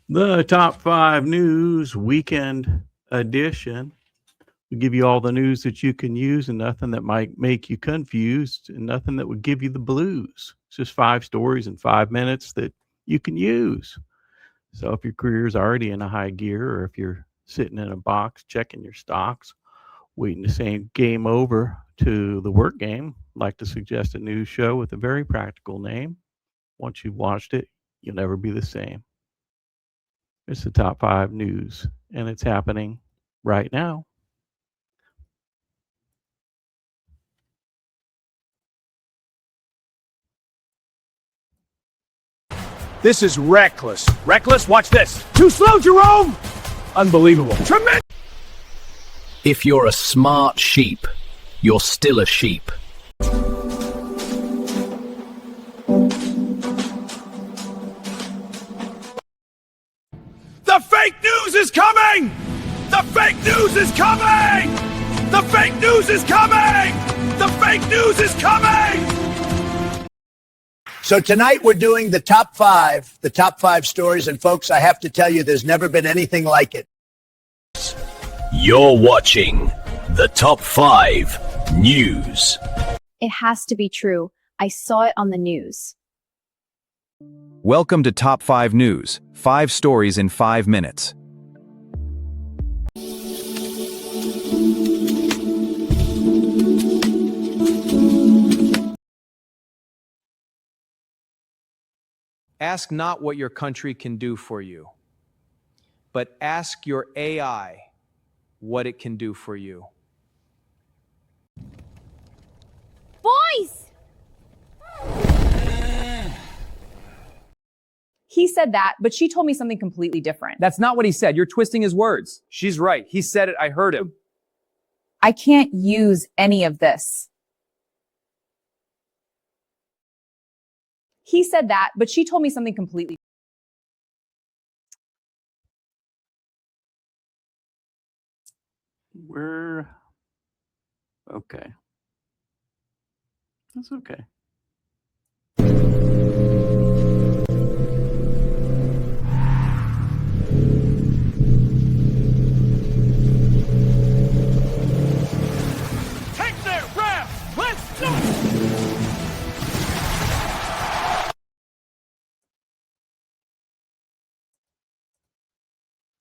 The top five news weekend edition. We give you all the news that you can use and nothing that might make you confused and nothing that would give you the blues. It's just five stories in 5 minutes that you can use. So if your career's already in a high gear or if you're sitting in a box checking your stocks, waiting to say game over to the work game, I'd like to suggest a news show with a very practical name. Once you've watched it, you'll never be the same. It's the top five news, and it's happening right now. This is reckless. Reckless? Watch this. Too slow, Jerome! Unbelievable. Tremendous! If you're a smart sheep, you're still a sheep. The fake news is coming! The fake news is coming! The fake news is coming! The fake news is coming! So tonight we're doing the top five stories. And folks, I have to tell you, there's never been anything like it. You're watching the top five news. It has to be true. I saw it on the news. Welcome to Top 5 News, 5 stories in 5 minutes. Ask not what your country can do for you, but ask your AI what it can do for you. Boys! He said that, but she told me something completely different. That's not what he said. You're twisting his words. She's right. He said it. I heard him. I can't use any of this. He said that, but she told me something completely. We're okay. That's okay. Take their rap! Let's do it!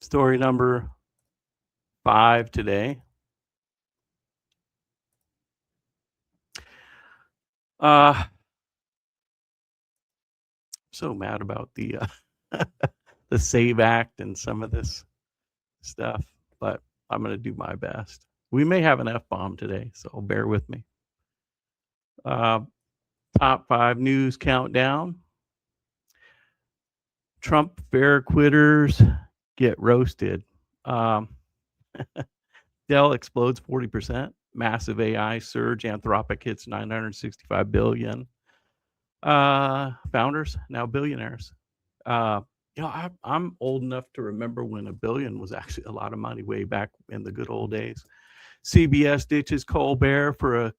Story number 5 today. So mad about the the SAVE Act and some of this stuff, but I'm going to do my best. We may have an F-bomb today, so bear with me. Top 5 news countdown. Trump fair quitters get roasted. Dell explodes 40%. Massive AI surge. Anthropic hits 965 billion. Founders now billionaires. I'm old enough to remember when a billion was actually a lot of money way back in the good old days. CBS ditches Colbert for a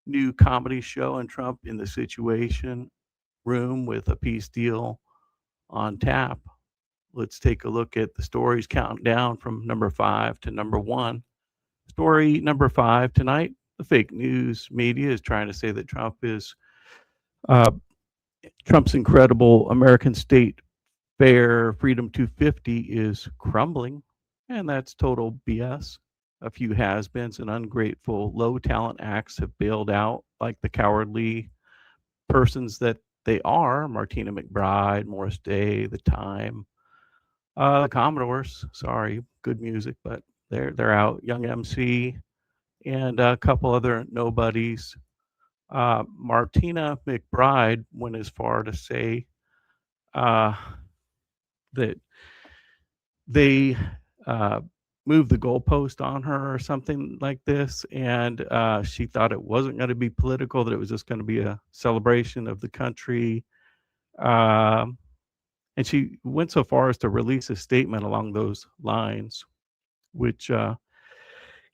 new comedy show, and Trump in the Situation Room with a peace deal on tap. Let's take a look at the stories counting down from number 5 to number 1. Story number 5 tonight. The fake news media is trying to say that Trump's incredible American State Fair Freedom 250 is crumbling, and that's total BS. A few has-beens and ungrateful low-talent acts have bailed out like the cowardly persons that they are. Martina McBride, Morris Day, The Time, the Commodores. Sorry, good music, but they're out. Young MC and a couple other nobodies. Martina McBride went as far to say that they moved the goalpost on her or something like this, and she thought it wasn't going to be political, that it was just going to be a celebration of the country. And she went so far as to release a statement along those lines, which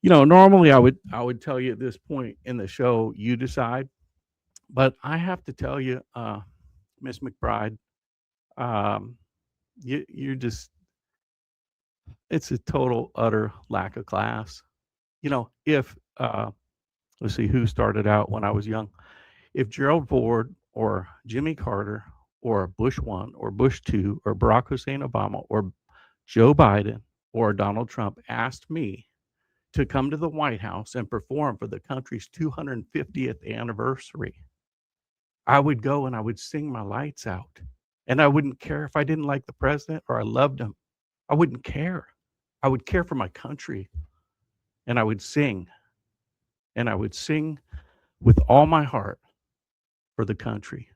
normally I would tell you at this point in the show, you decide. But I have to tell you, Miss McBride, You're just, it's a total, utter lack of class. If, let's see who started out when I was young. If Gerald Ford or Jimmy Carter or Bush 1 or Bush 2 or Barack Hussein Obama or Joe Biden or Donald Trump asked me to come to the White House and perform for the country's 250th anniversary, I would go and I would sing my lights out. And I wouldn't care if I didn't like the president or I loved him. I wouldn't care. I would care for my country. And I would sing. And I would sing with all my heart for the country.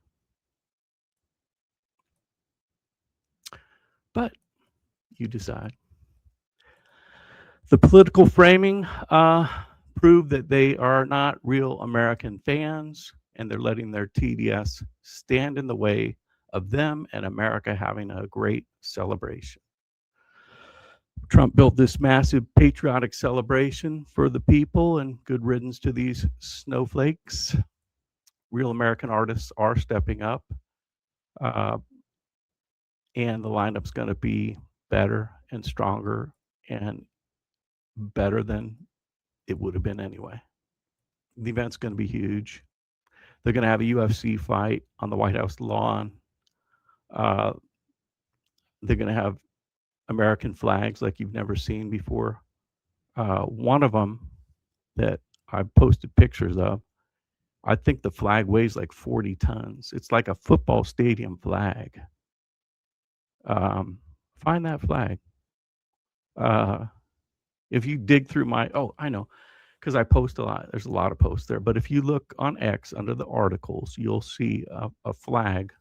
But you decide. The political framing proved that they are not real American fans, and they're letting their TDS stand in the way of them and America having a great celebration. Trump built this massive patriotic celebration for the people, and good riddance to these snowflakes. Real American artists are stepping up, and the lineup's going to be better and stronger and better than it would have been anyway. The event's going to be huge. They're going to have a UFC fight on the White House lawn. They're going to have American flags like you've never seen before. One of them that I posted pictures of, I think the flag weighs like 40 tons. It's like a football stadium flag. Find that flag. If you dig through I know, because I post a lot. There's a lot of posts there. But if you look on X under the articles, you'll see a flag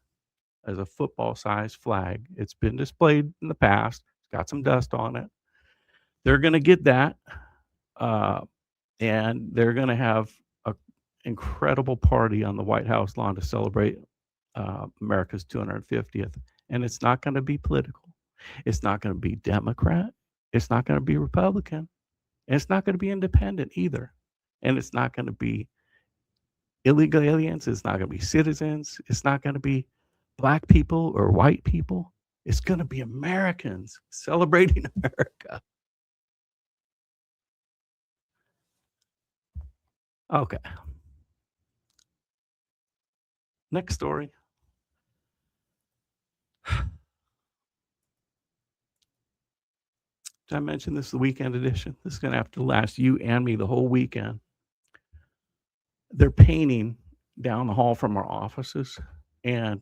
as a football-sized flag. It's been displayed in the past. It's got some dust on it. They're going to get that, and they're going to have an incredible party on the White House lawn to celebrate America's 250th. And it's not going to be political. It's not going to be Democrat. It's not going to be Republican. And it's not going to be independent either. And it's not going to be illegal aliens. It's not going to be citizens. It's not going to be black people or white people. It's going to be Americans celebrating America. Okay. Next story. Did I mention this is the weekend edition? This is going to have to last you and me the whole weekend. They're painting down the hall from our offices, and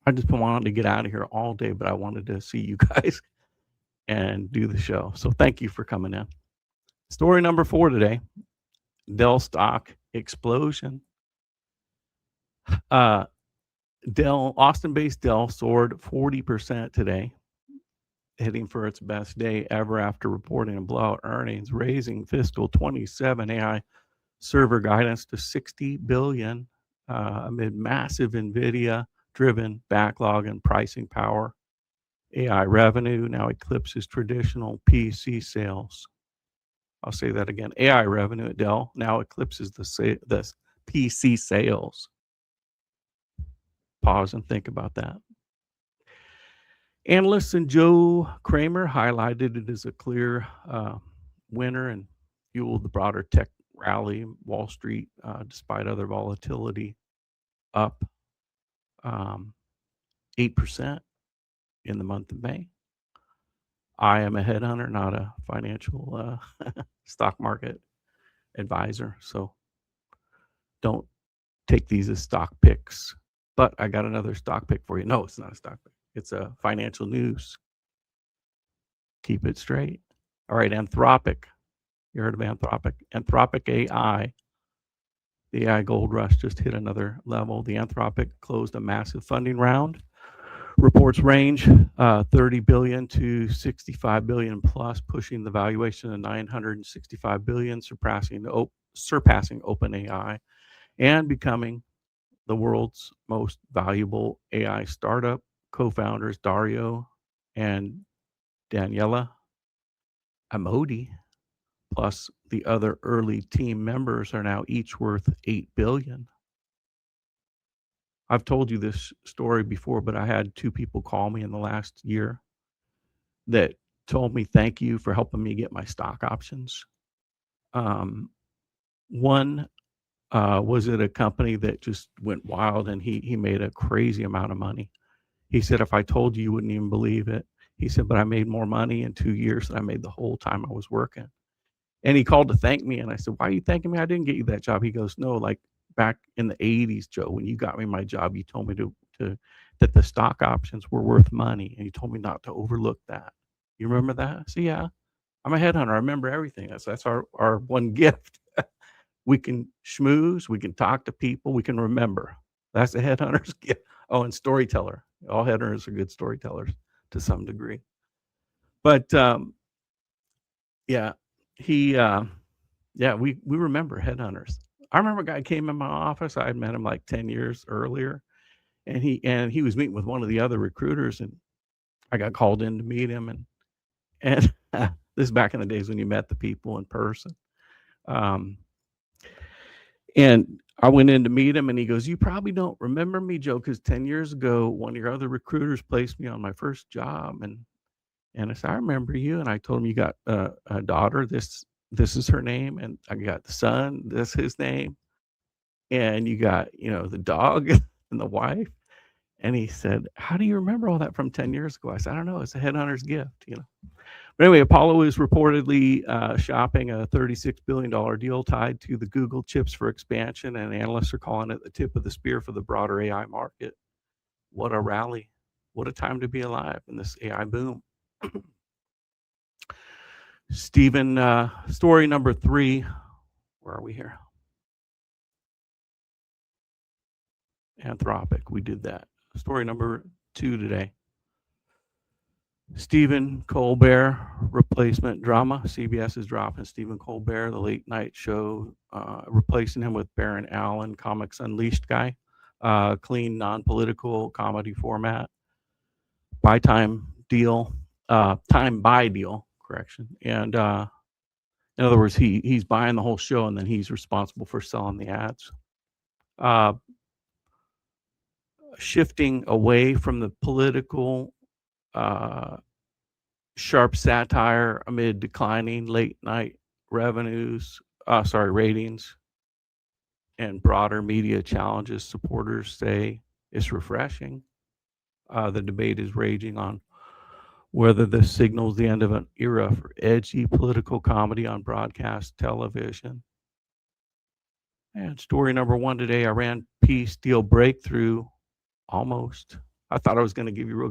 I just wanted to get out of here all day, but I wanted to see you guys and do the show. So thank you for coming in. Story number 4 today, Dell stock explosion. Austin-based Dell soared 40% today, heading for its best day ever after reporting a blowout earnings, raising fiscal 27 AI server guidance to $60 billion amid massive NVIDIA-driven backlog and pricing power. AI revenue now eclipses traditional PC sales. I'll say that again. AI revenue at Dell now eclipses the PC sales. Pause and think about that. Analysts and Joe Kramer highlighted it as a clear winner and fueled the broader tech rally. Wall Street, despite other volatility, up 8% in the month of May. I am a headhunter, not a financial stock market advisor, so don't take these as stock picks. But I got another stock pick for you. No, it's not a stock pick. It's a financial news. Keep it straight. All right, Anthropic. You heard of Anthropic? Anthropic AI. The AI gold rush just hit another level. The Anthropic closed a massive funding round. Reports range 30 billion to 65 billion plus, pushing the valuation to 965 billion, surpassing OpenAI, and becoming the world's most valuable AI startup. Co-founders Dario and Daniela Amodi, plus the other early team members, are now each worth $8 billion. I've told you this story before, but I had 2 people call me in the last year that told me, "Thank you for helping me get my stock options." One was at a company that just went wild, and he made a crazy amount of money. He said, "If I told you, you wouldn't even believe it." He said, "But I made more money in 2 years than I made the whole time I was working." And he called to thank me, and I said, "Why are you thanking me? I didn't get you that job." He goes, "No, like back in the '80s, Joe, when you got me my job, you told me to that the stock options were worth money, and you told me not to overlook that. You remember that?" I said, "Yeah, I'm a headhunter. I remember everything. That's our one gift. We can schmooze, we can talk to people, we can remember. That's a headhunter's gift. Oh, and storyteller. All headhunters are good storytellers to some degree. But yeah, he yeah, we remember headhunters. I remember a guy came in my office. I had met him like 10 years earlier, and he was meeting with one of the other recruiters, and I got called in to meet him, and this is back in the days when you met the people in person. Um, and I went in to meet him, and he goes, "You probably don't remember me, Joe, because 10 years ago, one of your other recruiters placed me on my first job." And I said, "I remember you." And I told him, "You got a daughter. This is her name, and I got the son. This his name, and you got the dog and the wife." And he said, "How do you remember all that from 10 years ago?" I said, "I don't know. It's a headhunter's gift." But anyway, Apollo is reportedly shopping a $36 billion deal tied to the Google chips for expansion, and analysts are calling it the tip of the spear for the broader AI market. What a rally. What a time to be alive in this AI boom. Stephen, story number 3. Where are we here? Anthropic. We did that. Story number 2 today. Stephen Colbert replacement drama. CBS is dropping Stephen Colbert, the late night show, replacing him with Barron Allen, Comics Unleashed guy. Clean, non-political comedy format. Time buy deal, correction. And in other words, he's buying the whole show, and then he's responsible for selling the ads. Shifting away from the political sharp satire amid declining late night ratings and broader media challenges, supporters say it's refreshing. The debate is raging on whether this signals the end of an era for edgy political comedy on broadcast television. And story number 1 today, Iran peace deal breakthrough. Almost. I thought I was going to give you real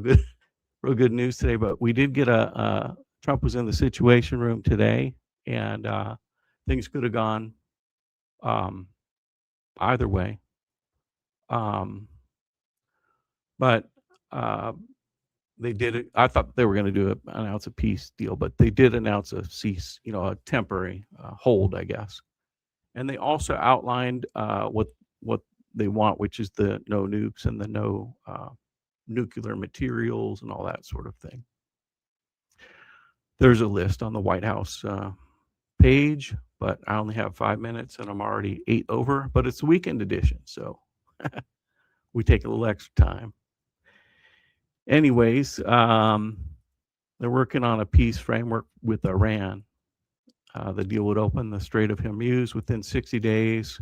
good news today, but we did get Trump was in the Situation Room today, and things could have gone either way. But they did it. I thought they were going to announce a peace deal, but they did announce a temporary hold, I guess. And they also outlined what they want, which is the no nukes and the no nuclear materials and all that sort of thing. There's a list on the White House page, but I only have 5 minutes and I'm already 8 over, but it's the weekend edition, so we take a little extra time. Anyways, they're working on a peace framework with Iran. The deal would open the Strait of Hormuz within 60 days.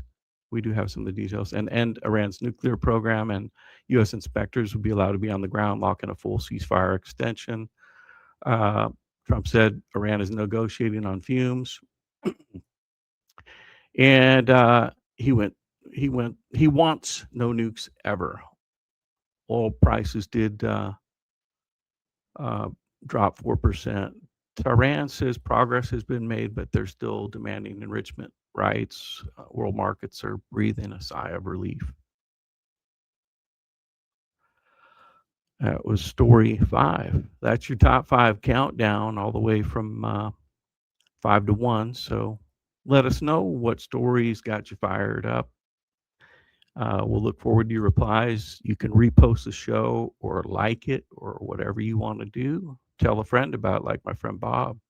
We do have some of the details, and end Iran's nuclear program, and U.S. inspectors would be allowed to be on the ground, locking a full ceasefire extension. Trump said Iran is negotiating on fumes, and he wants no nukes ever. Oil prices did drop 4%. Tehran says progress has been made, but they're still demanding enrichment rights. World markets are breathing a sigh of relief. That was story 5. That's your top 5 countdown, all the way from 5 to 1. So let us know what stories got you fired up. We'll look forward to your replies. You can repost the show or like it or whatever you want to do. Tell a friend about it, like my friend Bob.